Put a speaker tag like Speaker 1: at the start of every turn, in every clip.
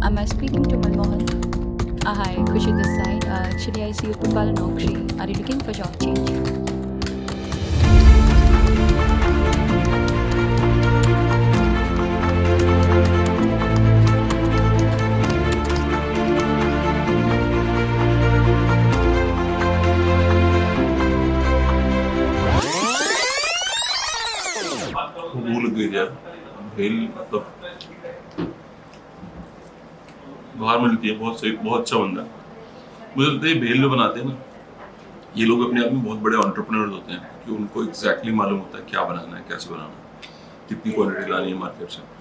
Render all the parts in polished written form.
Speaker 1: Am I speaking to Manmohan? Hi, Khushi this side. Actually, I see you profile on Naukri. Are you looking for job change?
Speaker 2: भूल गई यार। भेल मतलब बाहर मिलती है, बहुत सही, बहुत अच्छा बंदा है। मुझे लगता है ये भेल जो बनाते हैं ना, ये लोग अपने आप में बहुत बड़े एंटरप्रेन्योर्स होते हैं कि उनको एग्जैक्टली मालूम होता है क्या बनाना है, कैसे बनाना है, कितनी क्वालिटी लानी है मार्केट से।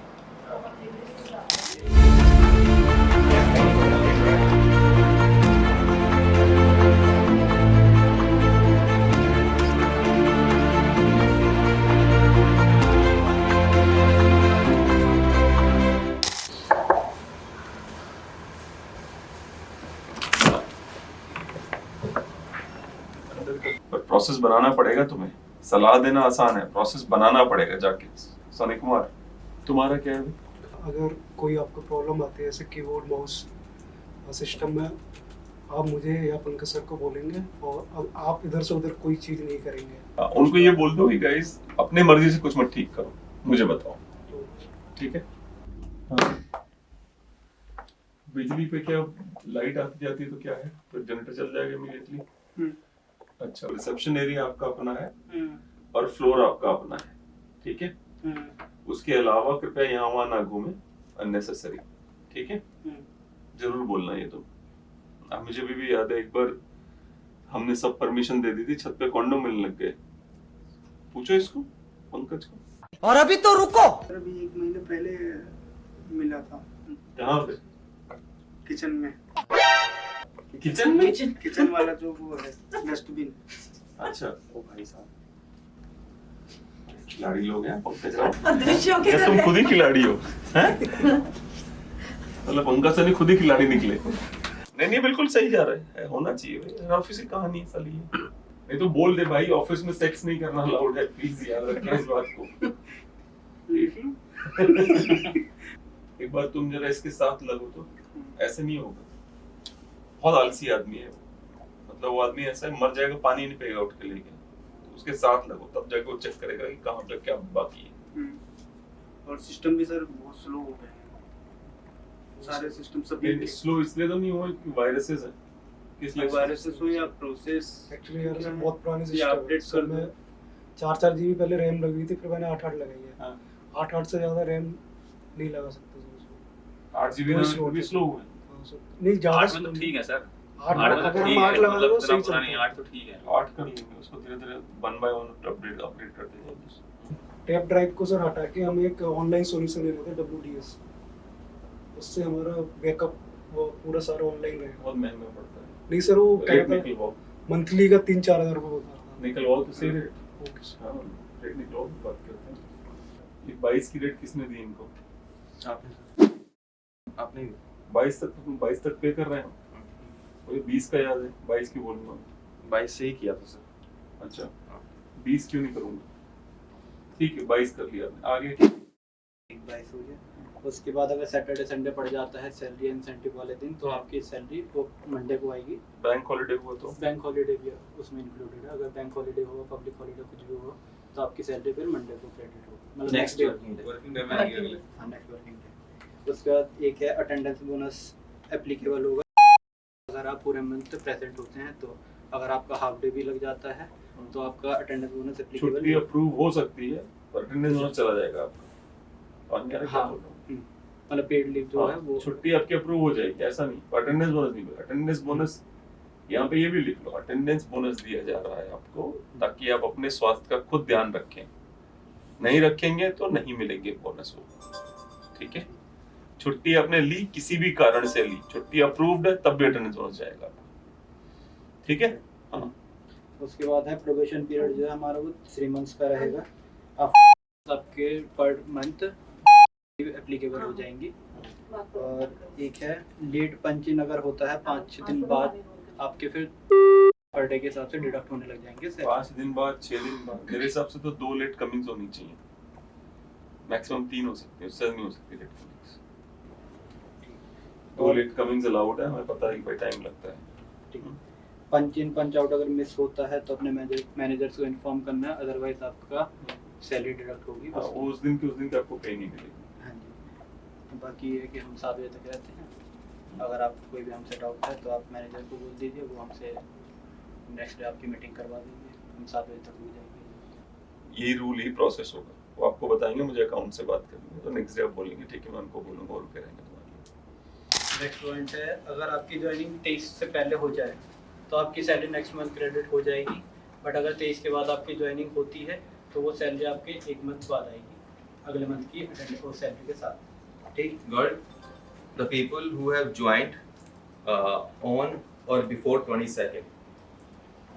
Speaker 2: पर प्रोसेस बनाना पड़ेगा तुम्हें। सलाह देना आसान है, प्रोसेस बनाना पड़ेगा जाके। सनी कुमार, तुम्हारा क्या है?
Speaker 3: अगर कोई आपको प्रॉब्लम आती है जैसे कीबोर्ड माउस सिस्टम में, आप मुझे या पंकज सर को बोलेंगे और अब आप इधर से उधर कोई चीज़ नहीं करेंगे।
Speaker 2: उनको ये बोल दो कि गाइस अपने मर्जी से कुछ मत ठीक करो, मुझे बताओ, ठीक है? हाँ। बिजली पे क्या लाइट आती जाती है तो क्या है, तो जनरेटर चल जाएगा इमीडिएटली। अच्छा, रिसेप्शन एरिया आपका अपना है और फ्लोर आपका अपना है, ठीक है? उसके अलावा कृपया यहाँ वहाँ ना घूमे अननेसेसरी, ठीक है? जरूर बोलना ये तो। अब मुझे भी याद है एक बार हमने सब परमिशन दे दी थी, छत पे कॉन्डोम मिलने लग गए। पूछो इसको, पंकज को।
Speaker 4: और अभी तो रुको।
Speaker 3: अभी 1 महीने पहले मिला था।
Speaker 2: कहाँ पे?
Speaker 3: किचन में।
Speaker 2: किचन में?
Speaker 3: किचन वाला जो वो है डस्टबिन।
Speaker 2: अच्छा, ओ भाई साहब, खिलाड़ी लोग हैं पंकज राव। क्या तुम खुद ही खिलाड़ी हो, हैं? मतलब पंकज सनी खुद ही खिलाड़ी निकले। नहीं बिल्कुल सही जा रहा है, होना चाहिए भाई, ऑफिस की कहानी है साली। नहीं तो बोल दे भाई ऑफिस में सेक्स नहीं करना अलाउड है, प्लीज याद रखना इस बात को। एक बार तुम जरा इसके साथ लगो तो ऐसे नहीं होगा। बहुत आलसी आदमी है वो, मतलब वो आदमी ऐसा है, मर जाएगा पानी नहीं पिएगा उठ के लेके। तो उसके साथ लगो तब जाके वो चेक करेगा कि कहाँ पे क्या बाकी है।
Speaker 3: और सिस्टम भी सर बहुत स्लो हो गए हैं, सारे सिस्टम सभी
Speaker 2: स्लो इसलिए तो नहीं हुआ कि वायरसेस है। किस लिए
Speaker 3: वायरसेस हो या प्रोसेस।
Speaker 5: एक्चुअली यार बहुत पुरानी
Speaker 3: ये अपडेट
Speaker 5: सिस्टम
Speaker 3: कर
Speaker 5: में 4 जीबी पहले रैम लगी हुई थी, फिर मैंने 8 लगाई है।
Speaker 2: हाँ।
Speaker 5: 8 से ज़्यादा रैम नहीं लगा सकते उसको।
Speaker 2: 8 जीबी भी स्लो हुआ है।
Speaker 5: नहीं ज़्यादा
Speaker 6: 8 में तो ठीक है सर।
Speaker 5: 8 अगर हम 8 लगा दो सही चलता है।
Speaker 6: 8 तो ठीक है।
Speaker 2: 8 कर लेंगे उसको, धीरे-धीरे 1 बाय 1 अपडेट करते जाएंगे।
Speaker 5: टैप ड्राइव को सर हटा के हम एक ऑनलाइन सॉल्यूशन ले रहे थे WDS, उससे हमारा बैकअप वो पूरा सारा ऑनलाइन रहेगा।
Speaker 2: बहुत महंगा पड़ता है।
Speaker 5: नहीं सर वो
Speaker 2: रेट
Speaker 5: कहता
Speaker 2: निकलवाओ,
Speaker 5: मंथली का 3-4 हज़ार रुपये होता था।
Speaker 2: निकलवाओ तो सही रेट।
Speaker 5: Okay sir.
Speaker 2: हाँ, रेट निकलवाओ, बात करते हैं। ये 22 की रेट किसने दी इनको?
Speaker 6: आपने
Speaker 2: 22 तक पे कर रहे हैं हम। मुझे 20 का याद है, 22 की बोलूंगा।
Speaker 6: 22 से ही किया था सर।
Speaker 2: अच्छा, 20 क्यों नहीं करूंगा? ठीक है, 22 कर लिया आपने। आगे
Speaker 7: 22 हो गया। उसके बाद अगर सैटरडे संडे पड़ जाता है सैलरी इंसेंटिव वाले दिन, तो आपकी सैलरी वो मंडे को आएगी।
Speaker 2: बैंक हॉलिडे हुआ तो
Speaker 7: बैंक हॉलीडे भी उसमें इंक्लूडेड है। अगर बैंक हॉलीडे हुआ, पब्लिक हॉलीडे कुछ भी हुआ, तो आपकी सैलरी फिर मंडे को क्रेडिट होगी, मतलब
Speaker 6: नेक्स्ट वर्किंग डे में आएगी अगले।
Speaker 7: हाँ, नेक्स्ट वर्किंग डे। उसके बाद एक है अटेंडेंस बोनस एप्लीकेबल होगा अगर आप पूरे मंथ प्रेजेंट होते हैं। तो अगर आपका हाफ डे भी लग जाता है तो आपका अटेंडेंस बोनस एप्लीकेबल
Speaker 2: छुट्टी अप्रूव हो सकती है पर अटेंडेंस बोनस चला जाएगा आपका। और क्या क्या
Speaker 7: हाँ।
Speaker 2: बोल रहा हूँ,
Speaker 7: मतलब पेड लीव जो है वो
Speaker 2: छुट्टी आपकी अप्रूव हो जाएगी, ऐसा नहीं। अटेंडेंस बोनस नहीं मिलेगा। अटेंडेंस बोनस यहाँ पे ये भी लिख लो, अटेंडेंस बोनस दिया जा रहा है आपको ताकि आप अपने स्वास्थ्य का खुद ध्यान रखें। नहीं रखेंगे तो नहीं मिलेंगे बोनस वो, ठीक है? छुट्टी आपने ली, किसी भी कारण से ली, छुट्टी अप्रूव्ड है, तब भी अटेंडेंस बोनस जाएगा, ठीक है? हाँ।
Speaker 7: उसके बाद है प्रोबेशन पीरियड जो है हमारा वो 3 मंथ्स का रहेगा। आपके पर मंथ एप्लीकेबल हो जाएंगी। और एक है लेट पंच इन अगर होता है 5 दिन बाद, आपके फिर पर डे के हिसाब से डिडक्ट होने लग जाएंगे।
Speaker 2: 5 दिन बाद, 6 दिन बाद, मेरे हिसाब से तो 2 लेट कमिंग्स होनी चाहिए, मैक्सिमम 3 हो सकती है, उससे नहीं हो सकती late comings. Late comings allowed है, हमें पता है कि भाई टाइम लगता है।
Speaker 7: ठीक है। पंच इन पंच आउट अगर मिस होता है तो अपने मैनेजर्स को इन्फॉर्म करना है, अदरवाइज आपका सैलरी डिडक्ट होगी।
Speaker 2: हाँ, वो उस दिन की आपको पे नहीं मिलेगी।
Speaker 7: हाँ जी। बाकी ये है कि हम 7 बजे तक रहते हैं, अगर आपको कोई भी हमसे डाउट है तो आप मैनेजर को बोल दीजिए, वो हमसे नेक्स्ट डे आपकी मीटिंग करवा देंगे, हम 7 बजे तक हो जाएंगे।
Speaker 2: ये रूल ही प्रोसेस होगा, वो आपको बताएंगे, मुझे अकाउंट से बात करनी है तो नेक्स्ट डे आप बोलेंगे ठीक है मैं उनको बोलूँगा और करेंगे तुम्हारे लिए।
Speaker 7: नेक्स्ट पॉइंट है, अगर आपकी ज्वाइनिंग 23 से पहले हो जाए तो आपकी सैलरी नेक्स्ट मंथ क्रेडिट हो जाएगी, बट अगर 23 के बाद आपकी ज्वाइनिंग होती है तो वो सैलरी आपके 1 मंथ बाद आएगी, अगले मंथ की सैलरी के साथ। ठीक।
Speaker 4: Good. The people who have joined on or before 22nd,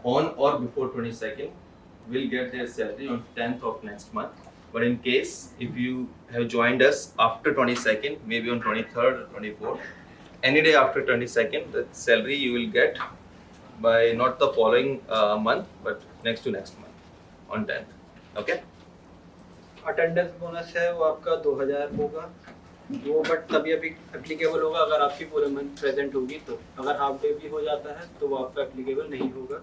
Speaker 4: on or before 22nd will get their salary on 10th of next month. But in case if you have joined us after 22nd, maybe on 23rd or 24th, any day after 22nd, the salary you will get by not the following month, but next to next month on 10th. Okay?
Speaker 7: Attendance bonus है वो आपका 2000 होगा, वो but तभी अभी applicable होगा अगर आपकी पूरे मंथ प्रेजेंट होगी, तो अगर हाफ डे भी हो जाता है तो वो आपका एप्लीकेबल नहीं होगा।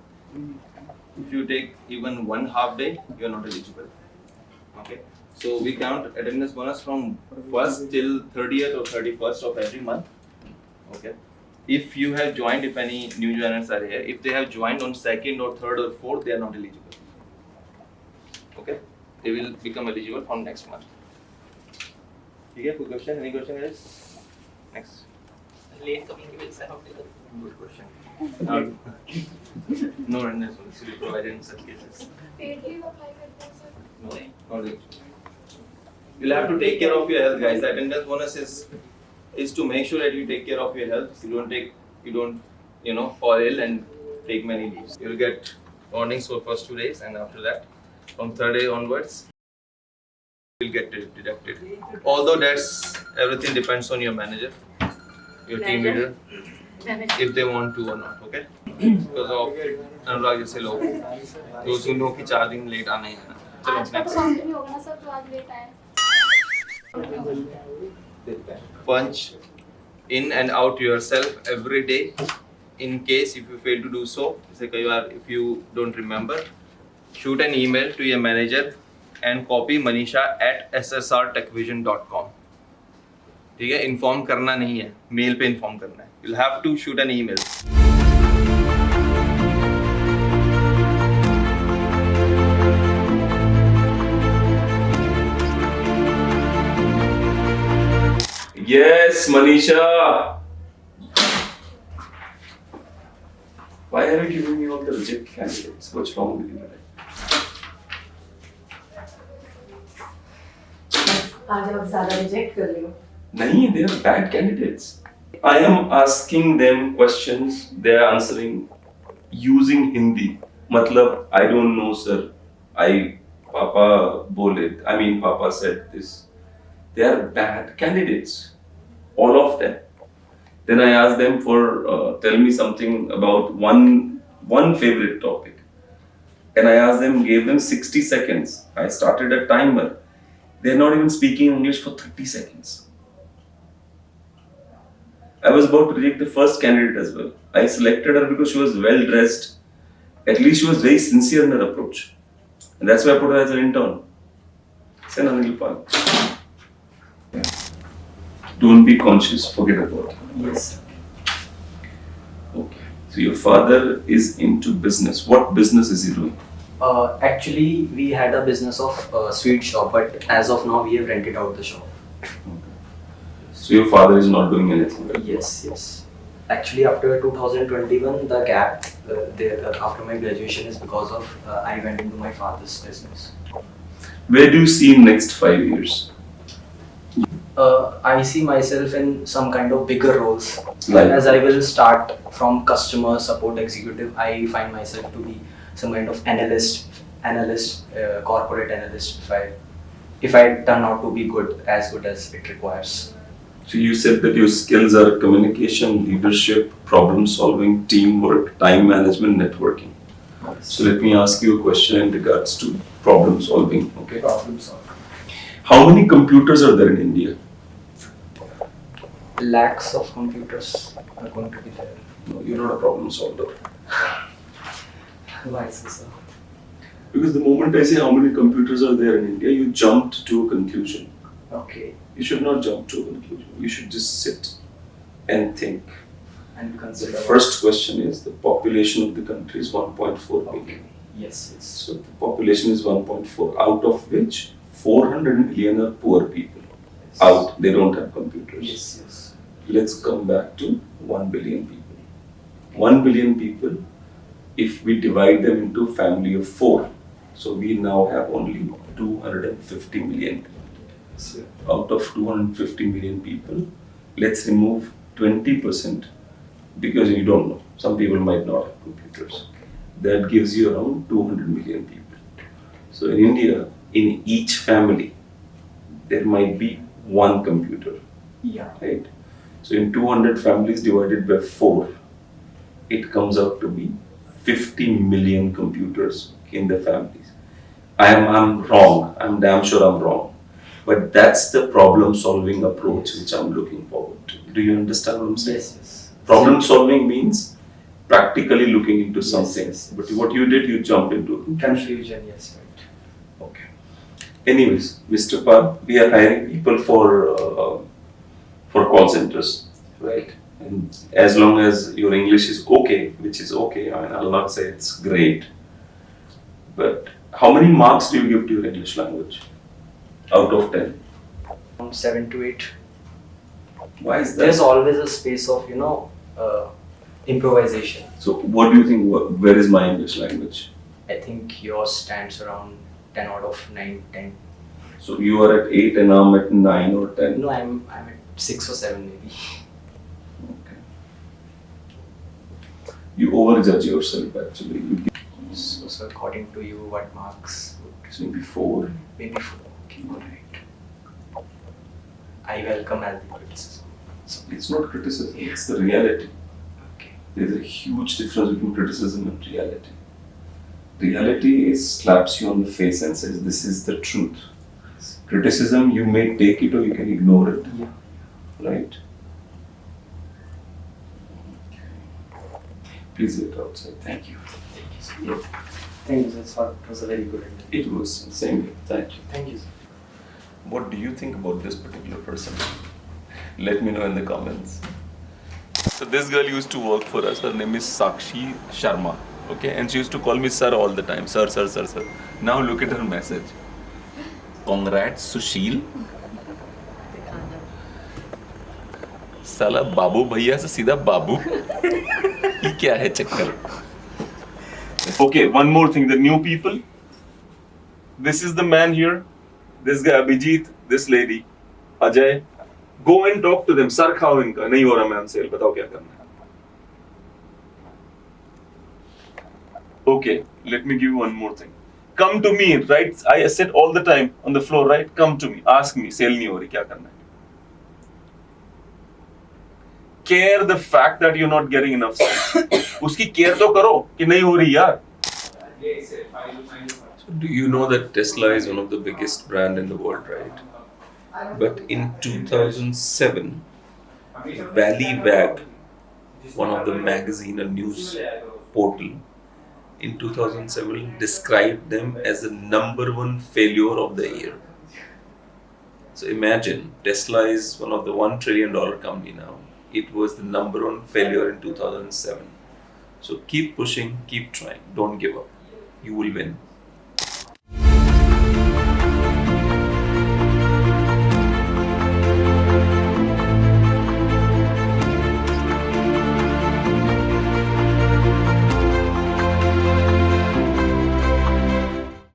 Speaker 4: If you take even one half day, you are not eligible. Okay. So we count attendance bonus from 1st till 30th or 31st of every month. Okay. If you have joined, if any new joiners are here, if they have joined on 2nd or 3rd or 4th, they are not eligible. Okay. They will become eligible from next month. ठीक है, कोई question? Any question guys? Next.
Speaker 7: Late coming की वजह से half day
Speaker 4: Good question. No attendance bonus will be provided in such cases.
Speaker 8: Paid leave apply करते हैं sir?
Speaker 4: No, not eligible. You'll have to take care of your health, guys. The attendance bonus is to make sure that you take care of your health. You don't fall ill and take many leaves. You'll get warnings for first 2 days, and after that, from 3rd day onwards, you'll get deducted. Although everything depends on your manager, your team leader, if they want to or not. Okay? Because of अनुराग जैसे लोग, those who know कि 4 दिन late आना ही है ना. चलो
Speaker 8: आज का तो
Speaker 4: next.
Speaker 8: काउंट नहीं होगा ना सर, तो आज लेट आए।
Speaker 4: Punch in and out yourself every day. In case if you fail to do so, जैसे कई बार if you don't remember, shoot an email to your manager and copy manisha@ssrtechvision.com. ठीक है, इन्फॉर्म करना नहीं है, मेल पे inform करना है. You'll have to shoot an email.
Speaker 2: Yes, Manisha. Why are you giving me all the reject candidates? What's wrong with you today?
Speaker 9: आज आप ज़्यादा रिजेक्ट कर रहे हो।
Speaker 2: नहीं, they are bad candidates. I am asking them questions, they are answering using Hindi. मतलब I don't know sir. Papa बोले, Papa said this. They are bad candidates. All of them. Then I asked them for tell me something about one favorite topic, and I asked them, gave them 60 seconds. I started a timer. They're not even speaking English for 30 seconds. I was about to reject the first candidate as well. I selected her because she was well dressed. At least she was very sincere in her approach, and that's why I put her as an intern. Send Anil Pal. Don't be conscious, forget about it.
Speaker 7: Yes.
Speaker 2: Okay. So your father is into business. What business is he doing?
Speaker 10: Actually, we had a business of sweet shop, but as of now, we have rented out the shop.
Speaker 2: So your father is not doing anything, right?
Speaker 10: Yes. Actually, after 2021, the gap after my graduation is because of I went into my father's business.
Speaker 2: Where do you see in next 5 years?
Speaker 10: I see myself in some kind of bigger roles.
Speaker 2: Like?
Speaker 10: As I will start from customer support executive, I find myself to be some kind of analyst, corporate analyst. If I turn out to be as good as it requires.
Speaker 2: So you said that your skills are communication, leadership, problem solving, teamwork, time management, networking. So let me ask you a question in regards to problem solving. Okay.
Speaker 10: Problem solving.
Speaker 2: How many computers are there in India?
Speaker 10: lakhs of computers are going to be there.
Speaker 2: No, you're not a problem solver.
Speaker 10: Why so, sir?
Speaker 2: Because the moment I say how many computers are there in India, you jumped to a conclusion.
Speaker 10: Okay.
Speaker 2: You should not jump to a conclusion. You should just sit and think.
Speaker 10: And
Speaker 2: The
Speaker 10: consider.
Speaker 2: first question is the population of the country is 1.4 billion.
Speaker 10: Okay. Yes, yes.
Speaker 2: So the population is 1.4, out of which 400 million are poor people.
Speaker 10: Yes.
Speaker 2: Out, they don't have computers.
Speaker 10: Yes, yes.
Speaker 2: Let's come back to 1 billion people. 1 billion people, if we divide them into family of 4, so we now have only 250 million.
Speaker 10: So,
Speaker 2: Out of 250 million people, let's remove 20% because you don't know. Some people might not have computers. That gives you around 200 million people. So in India, in each family, there might be one computer,
Speaker 10: yeah.
Speaker 2: right? So in 200 families divided by 4, it comes out to be 50 million computers in the families. I'm wrong. I'm damn sure I'm wrong. But that's the problem solving approach which I'm looking forward to. Do you understand what I'm saying?
Speaker 10: Yes, yes.
Speaker 2: Problem solving means practically looking into something.
Speaker 10: yes, yes.
Speaker 2: But what you did, you jumped into it.
Speaker 10: Confusion, yes, right.
Speaker 2: Okay. Anyways, Mr. Pal, we are hiring people for call centers, right? And as long as your English is okay, which is okay, I mean, I'll not say it's great. But how many marks do you give to your English language out of 10?
Speaker 10: From 7 to 8.
Speaker 2: Why is that?
Speaker 10: There's always a space of, improvisation.
Speaker 2: So, what do you think? Where is my English language?
Speaker 10: I think yours stands around 10 out of 9, 10.
Speaker 2: So, you are at 8 and I'm at 9 or 10.
Speaker 10: No, I'm at 6 or 7 maybe.
Speaker 2: Okay. You overjudge yourself actually. You give
Speaker 10: So according to you, what marks would
Speaker 2: maybe 4.
Speaker 10: maybe 4? Okay, alright. I welcome all the criticism. So,
Speaker 2: It's not criticism, it's the reality.
Speaker 10: okay.
Speaker 2: There's a huge difference between criticism and reality. Reality is slaps you on the face and says, this is the truth. Criticism, you may take it or you can ignore it,
Speaker 10: Yeah.
Speaker 2: right? Please wait outside. Thank you.
Speaker 10: Thank you, sir. So it was a very good interview.
Speaker 2: It was same here. Thank you.
Speaker 10: Thank you, sir.
Speaker 2: What do you think about this particular person? Let me know in the comments. So this girl used to work for us. Her name is Sakshi Sharma. Okay, and she used to call me sir all the time. Sir, sir, sir, sir. Now look at her message. Congrats, Sushil. साला बाबू भैया से सीधा बाबू. ये क्या है चक्कर? Okay, one more thing. The new people. This is the man here. This guy Abhijit. This lady Ajay. Go and talk to them. Sir खाओ इनका. नहीं हो रहा मैम सेल. बताओ क्या करना है. Okay, let me give you one more thing. Come to me, right? I said all the time on the floor, right? Come to me. Ask me. Sale नहीं हो रही. क्या करना है? Care the fact that you're not getting enough sales. उसकी care तो करो कि नहीं हो रही यार. So do you know that Tesla is one of the biggest brand in the world, right? But in 2007, Valley-Wag, one of the magazine, a news portal, in 2007 described them as the #1 failure of the year. So imagine, Tesla is one of the $1 trillion company now. It was the #1 failure in 2007. So keep pushing, keep trying, don't give up. You will win.